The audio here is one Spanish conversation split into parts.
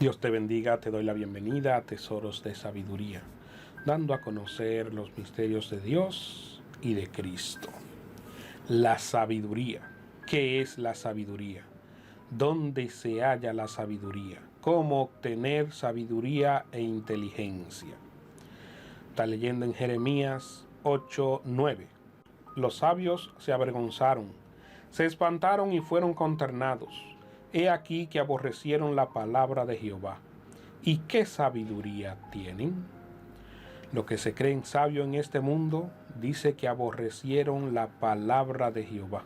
Dios te bendiga, te doy la bienvenida a Tesoros de Sabiduría, dando a conocer los misterios de Dios y de Cristo. La sabiduría. ¿Qué es la sabiduría? ¿Dónde se halla la sabiduría? ¿Cómo obtener sabiduría e inteligencia? Está leyendo en Jeremías 8:9. Los sabios se avergonzaron, se espantaron y fueron consternados. He aquí que aborrecieron la palabra de Jehová. ¿Y qué sabiduría tienen? Los que se creen sabios en este mundo, dice que aborrecieron la palabra de Jehová.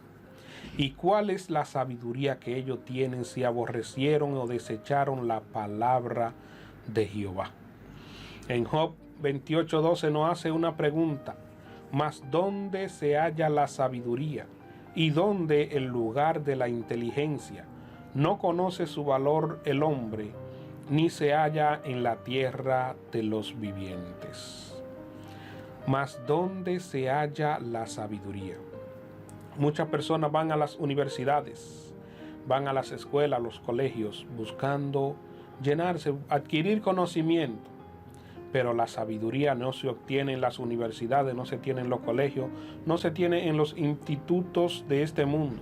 ¿Y cuál es la sabiduría que ellos tienen si aborrecieron o desecharon la palabra de Jehová? En Job 28:12 nos hace una pregunta. ¿Mas dónde se halla la sabiduría? ¿Y dónde el lugar de la inteligencia? No conoce su valor el hombre, ni se halla en la tierra de los vivientes. Mas ¿dónde se halla la sabiduría? Muchas personas van a las universidades, van a las escuelas, a los colegios, buscando llenarse, adquirir conocimiento. Pero la sabiduría no se obtiene en las universidades, no se tiene en los colegios, no se tiene en los institutos de este mundo.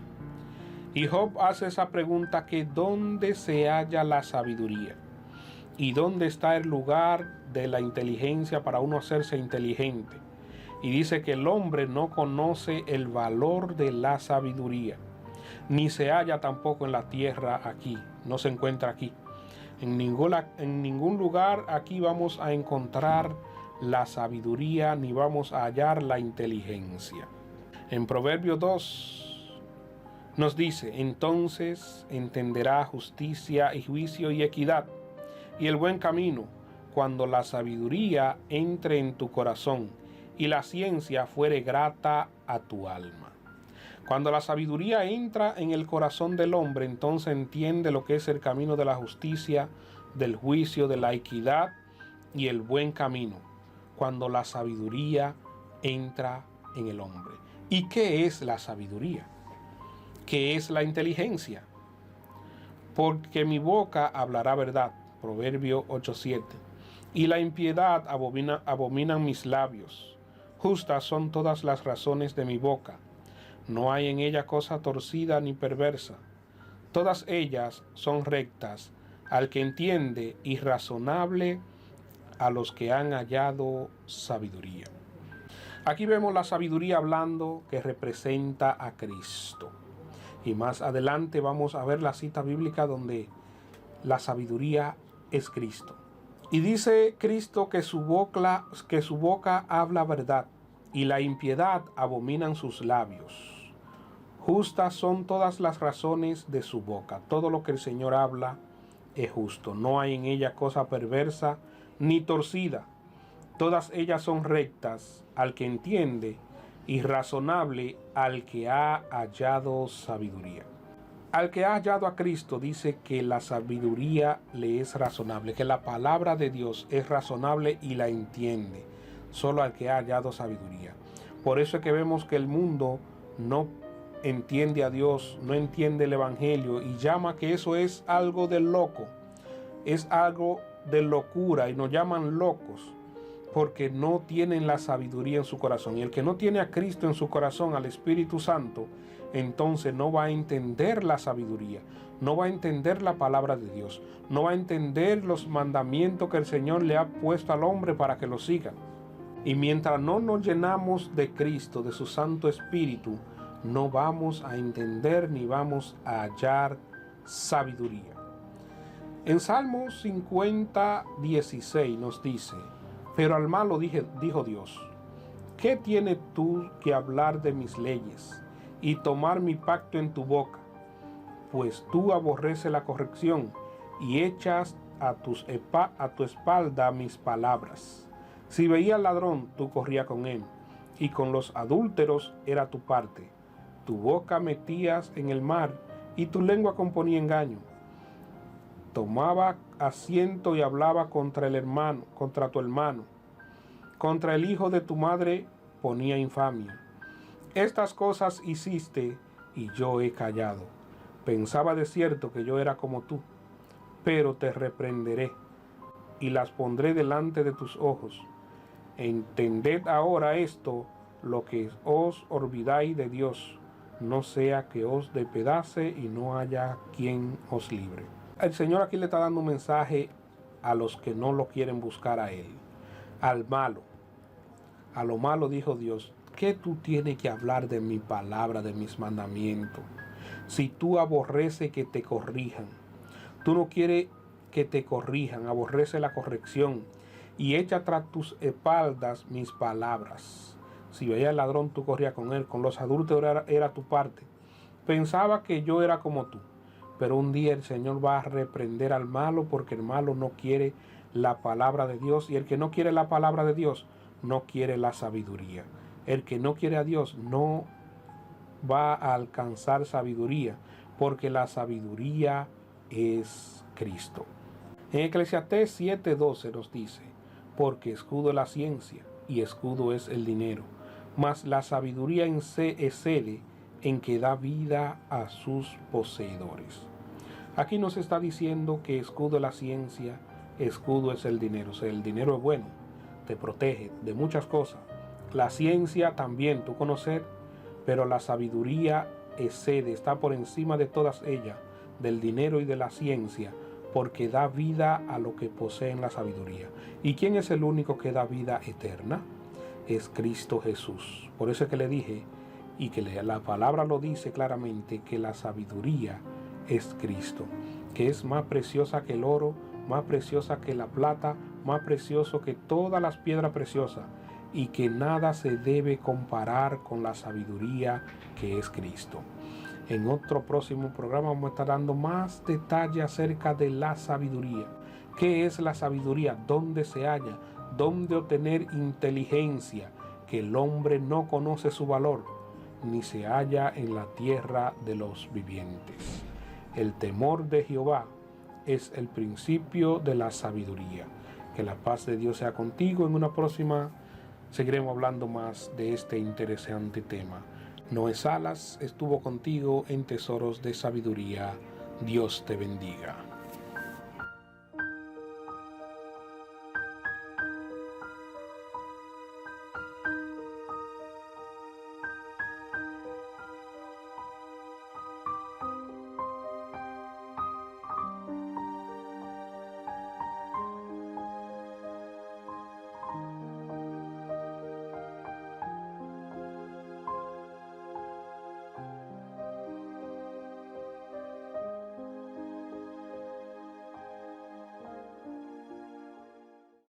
Y Job hace esa pregunta, que ¿dónde se halla la sabiduría? ¿Y dónde está el lugar de la inteligencia para uno hacerse inteligente? Y dice que el hombre no conoce el valor de la sabiduría, ni se halla tampoco en la tierra aquí, no se encuentra aquí. En ningún lugar aquí vamos a encontrar la sabiduría, ni vamos a hallar la inteligencia. En Proverbios 2 nos dice: entonces entenderá justicia y juicio y equidad y el buen camino, cuando la sabiduría entre en tu corazón y la ciencia fuere grata a tu alma. Cuando la sabiduría entra en el corazón del hombre, entonces entiende lo que es el camino de la justicia, del juicio, de la equidad y el buen camino. Cuando la sabiduría entra en el hombre. ¿Y qué es la sabiduría? ¿Qué es la inteligencia? Porque mi boca hablará verdad. Proverbio 8:7. Y la impiedad abominan mis labios. Justas son todas las razones de mi boca. No hay en ella cosa torcida ni perversa. Todas ellas son rectas al que entiende, y razonable a los que han hallado sabiduría. Aquí vemos la sabiduría hablando, que representa a Cristo. Y más adelante vamos a ver la cita bíblica donde la sabiduría es Cristo. Y dice Cristo que su boca habla verdad, y la impiedad abominan sus labios. Justas son todas las razones de su boca. Todo lo que el Señor habla es justo. No hay en ella cosa perversa ni torcida. Todas ellas son rectas al que entiende, y razonable al que ha hallado sabiduría. Al que ha hallado a Cristo, dice que la sabiduría le es razonable, que la palabra de Dios es razonable y la entiende. Solo al que ha hallado sabiduría. Por eso es que vemos que el mundo no entiende a Dios, no entiende el Evangelio, y llama que eso es algo de loco, es algo de locura, y nos llaman locos porque no tienen la sabiduría en su corazón. Y el que no tiene a Cristo en su corazón, al Espíritu Santo, entonces no va a entender la sabiduría, no va a entender la palabra de Dios, no va a entender los mandamientos que el Señor le ha puesto al hombre para que lo siga. Y mientras no nos llenamos de Cristo, de su Santo Espíritu, no vamos a entender ni vamos a hallar sabiduría. En Salmos 50:16 nos dice: pero al malo dijo Dios: ¿qué tienes tú que hablar de mis leyes y tomar mi pacto en tu boca? Pues tú aborreces la corrección y echas a tu espalda mis palabras. Si veía al ladrón, tú corrías con él, y con los adúlteros era tu parte. Tu boca metías en el mar, y tu lengua componía engaño. Tomaba asiento y hablaba contra tu hermano. Contra el hijo de tu madre ponía infamia. Estas cosas hiciste, y yo he callado. Pensaba de cierto que yo era como tú, pero te reprenderé y las pondré delante de tus ojos. Entended ahora esto, lo que os olvidáis de Dios, no sea que os despedace y no haya quien os libre. El Señor aquí le está dando un mensaje a los que no lo quieren buscar a Él, al malo. A lo malo dijo Dios: ¿qué tú tienes que hablar de mi palabra, de mis mandamientos? Si tú aborreces que te corrijan, tú no quieres que te corrijan, aborrece la corrección y echa tras tus espaldas mis palabras. Si veía al ladrón, tú corrías con él, con los adúlteros era tu parte. Pensaba que yo era como tú, pero un día el Señor va a reprender al malo, porque el malo no quiere la palabra de Dios, y el que no quiere la palabra de Dios no quiere la sabiduría. El que no quiere a Dios no va a alcanzar sabiduría, porque la sabiduría es Cristo. En Eclesiastés 7:12 nos dice: porque escudo es la ciencia y escudo es el dinero, mas la sabiduría excede en que da vida a sus poseedores. Aquí nos está diciendo que escudo es la ciencia, escudo es el dinero. O sea, el dinero es bueno, te protege de muchas cosas. La ciencia también, tú conocer, pero la sabiduría excede, está por encima de todas ellas, del dinero y de la ciencia, porque da vida a lo que poseen la sabiduría. ¿Y quién es el único que da vida eterna? Es Cristo Jesús. Por eso es que le dije, y que la palabra lo dice claramente, que la sabiduría es Cristo, que es más preciosa que el oro, más preciosa que la plata, más precioso que todas las piedras preciosas, y que nada se debe comparar con la sabiduría que es Cristo. En otro próximo programa vamos a estar dando más detalles acerca de la sabiduría. ¿Qué es la sabiduría? ¿Dónde se halla? ¿Dónde obtener inteligencia? Que el hombre no conoce su valor, ni se halla en la tierra de los vivientes. El temor de Jehová es el principio de la sabiduría. Que la paz de Dios sea contigo. En una próxima seguiremos hablando más de este interesante tema. Noé Salas estuvo contigo en Tesoros de Sabiduría. Dios te bendiga.